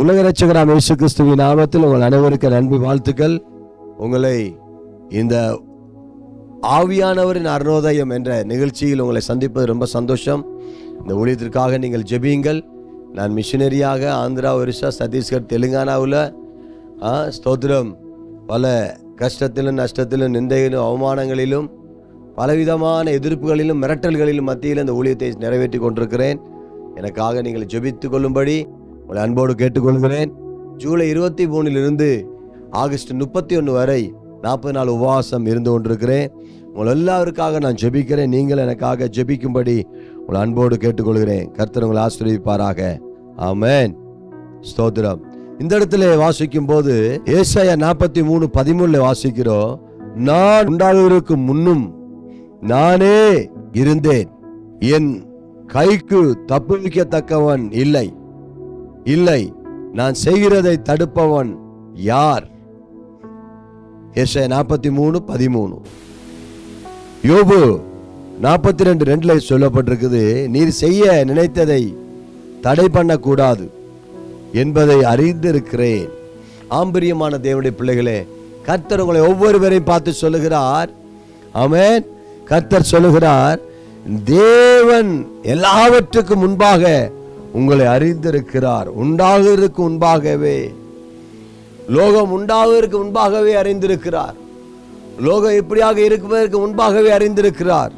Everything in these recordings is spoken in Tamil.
உலக இரட்சகராம் இயேசு கிறிஸ்துவின் நாமத்தில் உங்கள் அனைவருக்கு அன்பு வாழ்த்துக்கள். உங்களை இந்த ஆவியானவரின் அருணோதயம் என்ற நிகழ்ச்சியில் உங்களை சந்திப்பது ரொம்ப சந்தோஷம். இந்த ஊழியத்திற்காக நீங்கள் ஜெபியுங்கள். நான் மிஷினரியாக ஆந்திரா, ஒரிசா, சத்தீஸ்கர், தெலுங்கானாவில் ஸ்தோத்திரம் பல கஷ்டத்திலும் நஷ்டத்திலும் நிந்தையிலும் அவமானங்களிலும் பலவிதமான எதிர்ப்புகளிலும் மிரட்டல்களிலும் மத்தியில் இந்த ஊழியத்தை நிறைவேற்றி கொண்டிருக்கிறேன். எனக்காக நீங்கள் ஜெபித்து கொள்ளும்படி உங்களை அன்போடு கேட்டுக்கொள்கிறேன். ஜூலை 23 ஆகஸ்ட் 31 வரை 40 நாள் உபவாசம் இருந்து கொண்டிருக்கிறேன். உங்கள் எல்லாருக்காக நான் ஜெபிக்கிறேன். நீங்கள் எனக்காக ஜெபிக்கும்படி உங்களை அன்போடு கேட்டுக்கொள்கிறேன். கர்த்தர் உங்களை ஆசீர்வதிப்பாராக. ஆமென். ஸ்தோத்திரம். இந்த இடத்துல வாசிக்கும் போது ஏசாயா 43:13 வாசிக்கிறோம். நான் உண்டாகுவதற்கு முன்னும் நானே இருந்தேன், என் கைக்கு தப்புவிக்கத்தக்கவன் இல்லை, இல்லை, நான் செய்கிறதை தடுப்பவன் யார்? ஏசாயா 43:13. யோபு 42:2 சொல்லப்பட்டிருக்குது, நீர் செய்ய நினைத்ததை தடை பண்ணக்கூடாது என்பதை அறிந்திருக்கிறேன். ஆம்பரியமான தேவனுடைய பிள்ளைகளே, கர்த்தர் உங்களை ஒவ்வொருவரையும் பார்த்து சொல்லுகிறார். ஆமென். கர்த்தர் சொல்லுகிறார், தேவன் எல்லாவற்றுக்கும் முன்பாக உங்களை அறிந்திருக்கிறார். உண்டாகுவதற்கு முன்பாகவே, லோகம் உண்டாகுவதற்கு முன்பாகவே அறிந்திருக்கிறார். லோகம் இப்படியாக இருப்பதற்கு முன்பாகவே அறிந்திருக்கிறார்.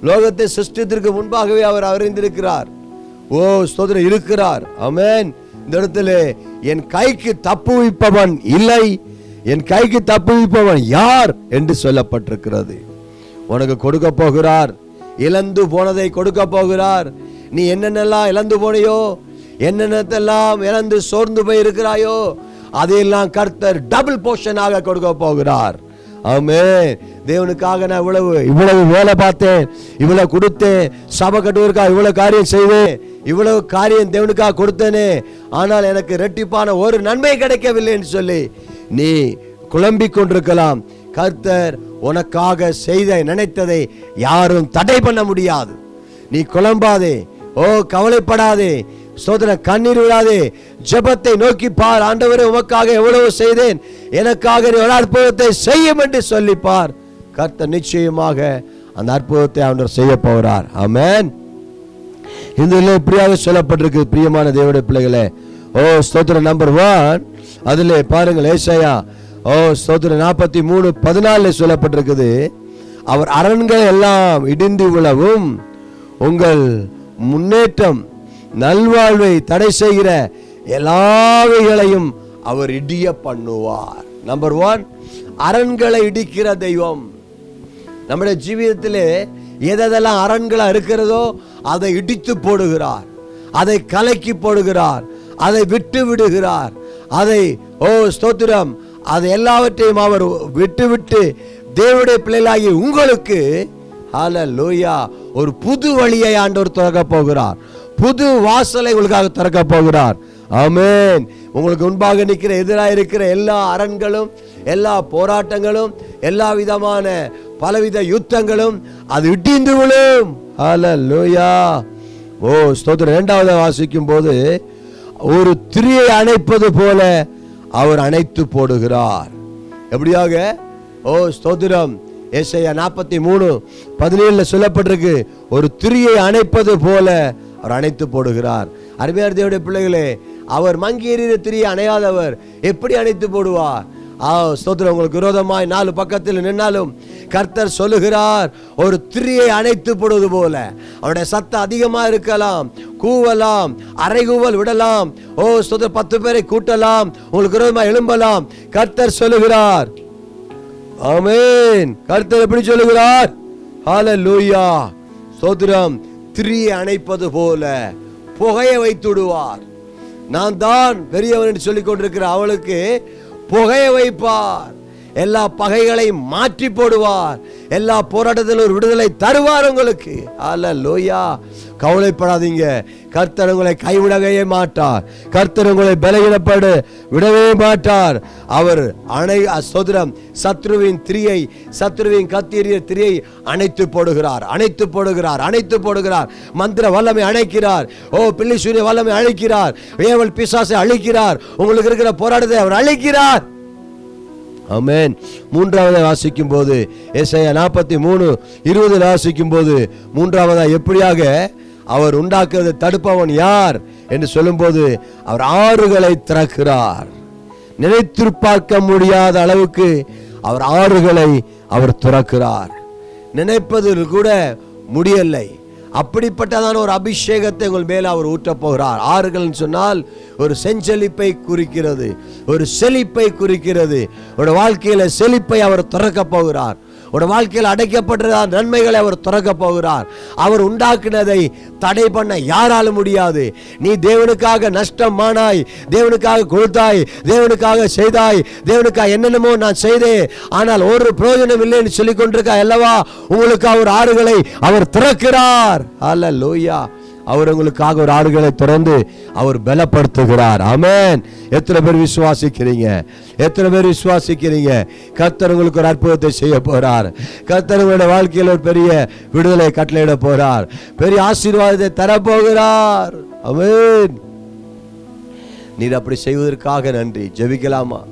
லோகத்தை சிருஷ்டித்திற்கு முன்பாகவே அவர் அறிந்திருக்கிறார். ஓ ஸ்தோத்திரம், இருக்கிறார். ஆமென். இந்த இடத்துல என் கைக்கு தப்புவிப்பவன் இல்லை, என் கைக்கு தப்புவிப்பவன் யார் என்று சொல்லப்பட்டிருக்கிறது. உனக்கு கொடுக்க போகிறார், இழந்து போனதை கொடுக்க போகிறார். நீ என்னென்னலாம் இழந்து போனையோ, என்னென்னத்தெல்லாம் இழந்து சோர்ந்து போய் இருக்கிறாயோ, அதையெல்லாம் கர்த்தர் டபுள் போர்ஷனாக கொடுக்க போகிறார். ஆமென். தேவனுக்காக நான் இவ்வளவு வேலை பார்த்தேன், இவ்வளவு கொடுத்தேன், சபை கட்டுவதற்காக இவ்வளவு காரியம் செய்வேன், இவ்வளவு காரியம் தேவனுக்காக கொடுத்தேனே, ஆனால் எனக்கு இரட்டிப்பான ஒரு நன்மை கிடைக்கவில்லை என்று சொல்லி நீ குழம்பிக் கொண்டிருக்கலாம். கர்த்தர் உனக்காக செய்த நினைத்ததை யாரும் தடை பண்ண முடியாது. நீ குழம்பாதே, ஓ கவலைப்படாதே, சோதனை கண்ணீர் விடாதே, ஜெபத்தை நோக்கி பார். ஆண்டவரே, உமக்காக எவ்வளவு செய்தேன், எனக்காக நீ ஒரு அற்புதத்தை செய்யும் என்று சொல்லி பார். கர்த்தர் நிச்சயமாக அந்த அற்புதத்தை ஆண்டவர் செய்ய போகிறார். ஆமென். இந்த இப்படியாக சொல்லப்பட்டிருக்கு. பிரியமான தேவனுடைய பிள்ளைகளே, ஓ ஸ்தோத்திரம். நம்பர் 1 அதிலே பாருங்கள், ஏசாயா ஸ்தோத்திரம் 43:14 சொல்லப்பட்டிருக்குது, அவர் அரண்கள் எல்லாம் இடிந்து விழவும் உங்கள் முன்னேற்றம் நல்வாழ்வை தடை செய்கிற எல்லாவைகளையும் அவர் இடிய பண்ணுவார். நம்பர் 1, அரண்களை இடிக்கிற தெய்வம். நம்முடைய ஜீவிதத்திலே எதெல்லாம் அரண்களா இருக்கிறதோ அதை இடித்து போடுகிறார், அதை கலக்கி போடுகிறார், அதை விட்டு விடுகிறார். அதை ஸ்தோத்திரம், அது எல்லாவற்றையும் அவர் விட்டு தேவனுடைய பிள்ளைகளாகி உங்களுக்கு ஹல்லேலூயா ஒரு புது வழியை ஆண்டவர் திறக்க போகிறார். புது வாசலை உங்களுக்காக திறக்க போகிறார். ஆமென். உங்களுக்கு முன்பாக நிற்கிற எதிராக இருக்கிற எல்லா அரண்களும், எல்லா போராட்டங்களும், எல்லா விதமான பலவித யுத்தங்களும் அது இடிந்து விழும். ஹல்லேலூயா. ஓ ஸ்தோத்திரம். 2வது வாசிக்கும் போது, ஒரு திரியை அணைப்பது போல அவர் அணைத்து போடுகிறார். எப்படியாக? ஓ ஸ்தோத்திரம். ஏசாயா 43:17 சொல்லப்பட்டிருக்கு, ஒரு திரியை அணைப்பது போல அவர் அணைத்து போடுகிறார். அருமையான தேவனுடைய பிள்ளைகளே, அவர் மங்கி எறிகிற திரியை அணையாதவர் எப்படி அணைத்து போடுவார்? ஸ்தோத்திரம். உங்களுக்கு விரோதமாய் 4 பக்கத்தில் நின்னாலும் கர்த்தர் சொல்லுகிறார், ஒரு திரியை அணைத்து போடுவது போல. அவருடைய சத்தம் அதிகமா இருக்கலாம், கூவலாம், அரைகூவல் விடலாம், ஓ ஸ்தோத்திரம், 10 பேரை கூட்டலாம், உங்களுக்கு விரோதமாய் எழும்பலாம். கர்த்தர் சொல்லுகிறார். ஆமென். கர்த்தர் எப்படி சொல்லுகிறார்? ஹல்லேலூயா. ஸ்தோத்திரம். திரியை அணைப்பது போல புகையை வைத்து விடுவார். நான் தான் பெரியவன் என்று சொல்லிக் கொண்டிருக்கிற அவளுக்கு புகையை வைப்பார். எல்லா பகைகளையும் மாற்றி போடுவார். எல்லா போராட்டத்திலும் ஒரு விடுதலை தருவார் உங்களுக்கு. அல்லேலூயா. கவலைப்படாதீங்க. கர்த்தர் உங்களை கைவிடவே மாட்டார். கர்த்தர் உங்களை பலவீனப்பட விடவே மாட்டார். அவர் ஸ்தோத்திரம் சத்ருவின் திரியை, சத்ருவின் கத்தீரிய திரியை அணைத்து போடுகிறார், அணைத்து போடுகிறார், அணைத்து போடுகிறார். மந்திர வல்லமை அழைக்கிறார். பில்லிசூனிய வல்லமை அழைக்கிறார். ஏவல் பிசாசை அழிக்கிறார். உங்களுக்கு இருக்கிற போராட்டத்தை அவர் அழிக்கிறார். ஆமென். மூன்றாவது வாசிக்கும் போது ஏசாயா 43:20 வாசிக்கும் போது மூன்றாவதா எப்படியாக அவர் உண்டாக்குவதை தடுப்பவன் யார் என்று சொல்லும் போது அவர் ஆறுகளை திறக்கிறார். நினைத்து பார்க்க முடியாத அளவுக்கு அவர் ஆறுகளை அவர் திறக்கிறார். நினைப்பதில் கூட முடியலை. அப்படிப்பட்டதான ஒரு அபிஷேகத்தை உங்கள் மேல அவர் ஊற்றப் போகிறார். ஆறுகள் சொன்னால் ஒரு செஞ்செழிப்பை குறிக்கிறது, ஒரு செழிப்பை குறிக்கிறது. உங்களுடைய வாழ்க்கையில செழிப்பை அவர் திறக்க போகிறார். உடைய வாழ்க்கையில் அடைக்கப்பட்ட நன்மைகளை அவர் திறக்க போகிறார். அவர் உண்டாக்குனதை தடை பண்ண யாராலும் முடியாது. நீ தேவனுக்காக நஷ்டமானாய், தேவனுக்காக கொடுத்தாய், தேவனுக்காக செய்தாய், தேவனுக்காக என்னென்னமோ நான் செய்தேன், ஆனால் ஒரு பிரயோஜனம் இல்லைன்னு சொல்லிக் கொண்டிருக்கா அல்லவா, உங்களுக்கு அவர் ஆறுகளை அவர் திறக்கிறார். அல்லேலூயா. அவர் உங்களுக்காக ஒரு ஆறுகளை திறந்து அவர் பலப்படுத்துகிறார். ஆமென். எத்தனை பேர் விசுவாசிக்கிறீங்க? எத்தனை பேர் விசுவாசிக்கிறீங்க? கர்த்தர் உங்களுக்கு ஒரு அற்புதத்தை செய்ய போறார். கர்த்தர் உங்களுடைய வாழ்க்கையில் ஒரு பெரிய விடுதலை கட்டளையிட போறார். பெரிய ஆசீர்வாதத்தை தரப்போகிறார். ஆமென். நீர் அப்படி செய்வதற்காக நன்றி. ஜெபிக்கலாமா?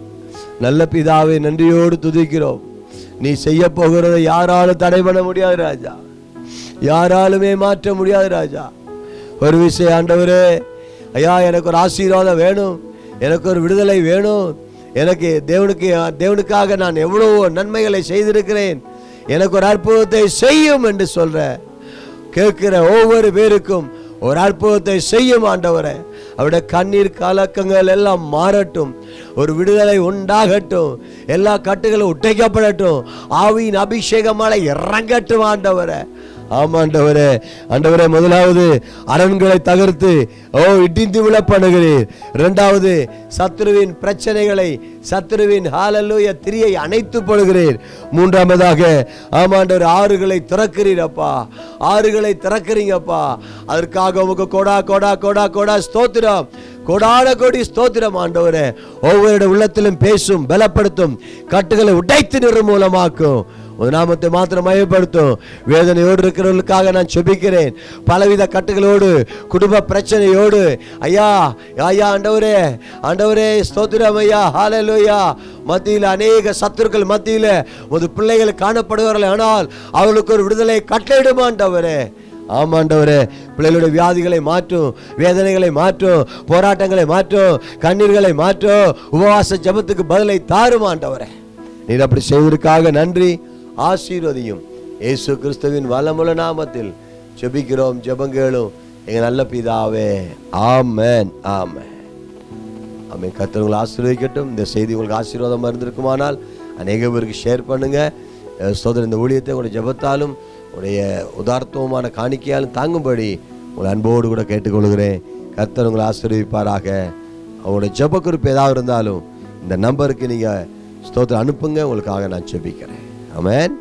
நல்ல பிதாவே, நன்றியோடு துதிக்கிறோம். நீ செய்ய போகிறதை யாராலும் தடை பண்ண முடியாது ராஜா, யாராலுமே மாற்ற முடியாது ராஜா. ஒரு விஷயம் ஆண்டவரே, ஐயா எனக்கு ஒரு ஆசீர்வாதம் வேணும், எனக்கு ஒரு விடுதலை வேணும், எனக்கு தேவனுக்காக நான் எவ்வளவோ நன்மைகளை செய்திருக்கிறேன், எனக்கு ஒரு அற்புதத்தை செய்யும் என்று சொல்ற கேட்கிற ஒவ்வொரு பேருக்கும் ஒரு அற்புதத்தை செய்யும் ஆண்டவரே. அவருடைய கண்ணீர் கலக்கங்கள் எல்லாம் மாறட்டும், ஒரு விடுதலை உண்டாகட்டும், எல்லா கட்டுகளும் உடைக்கப்படட்டும், ஆவியின் அபிஷேகமால இறங்கட்டும் ஆண்டவரே. ஆமாண்டவரே. ஆண்டவரே, முதலாவது அரண்களை தகர்த்து இடிந்து விழ பண்ணுகிறீர். இரண்டாவது சத்ருவின் பிரச்சனைகளை, சத்ருவின் ஹalleluya திரியை அணைத்து போடுகிறீர். மூன்றாவதாக ஆமாண்டவர் ஆறுகளை திறக்கிறீர் அப்பா, ஆறுகளை திறக்கிறீங்கப்பா. அதற்காக உமக்கு கோடா கோடா கோடா கோடா ஸ்தோத்திரம், கோடான கோடி ஸ்தோத்திரம் ஆண்டவரே. ஒவ்வொரு உள்ளத்திலும் பேசும், பலப்படுத்தும், கட்டுகளை உடைத்து நிர்மூலமாக்கும், நாமத்தை மாத்திரம் மையப்படுத்தும். வேதனையோடு இருக்கிறவர்களுக்காக நான் செபிக்கிறேன். பலவித கட்டுகளோடு, குடும்ப பிரச்சனையோடு ஐயா ஐயா ஆண்டவரே, ஆண்டவரே ஸ்தோத்திரம் ஐயா. ஹalleluya. மத்தியில் அநேக சத்துருக்கள் மத்தியில் ஒரு பிள்ளைகள் காணப்படுவார்கள், ஆனால் அவர்களுக்கு ஒரு விடுதலை கட்டளையிடும் ஆண்டவரே. ஆமாண்டவரே, பிள்ளைகளுடைய வியாதிகளை மாற்றும், வேதனைகளை மாற்றும், போராட்டங்களை மாற்றும், கண்ணீர்களை மாற்றும், உபவாச ஜெபத்துக்கு பதிலை தாரும் ஆண்டவரே. நீர் அப்படி செய்வதற்காக நன்றி. ஆசீர்வதியும். இயேசு கிறிஸ்துவின் வல்லமுள்ள நாமத்தில் ஜெபிக்கிறோம், ஜெபங்களும் எங்க நல்ல பிதாவே. ஆமென், ஆமென், ஆமென். கர்த்தர் உங்களை ஆசீர்வதிக்கட்டும். இந்த செய்தி உங்களுக்கு ஆசீர்வாதமா இருந்திருக்குமானால் அநேக பேருக்கு ஷேர் பண்ணுங்க. சோதரன் இந்த ஊழியத்தை உங்களுடைய ஜெபத்தாலும் உடைய உதார்த்தமான காணிக்கையாலும் தாங்கும்படி உங்களை அன்போடு கூட கேட்டுக்கொள்கிறேன். கர்த்தர் உங்களை ஆசீர்வதிப்பாராக. அவங்களுடைய ஜெப குறிப்பு ஏதாவது இருந்தாலும் இந்த நம்பருக்கு நீங்க ஸ்தோத்திரம் அனுப்புங்க, உங்களுக்காக நான் ஜெபிக்கிறேன். ஆமென்.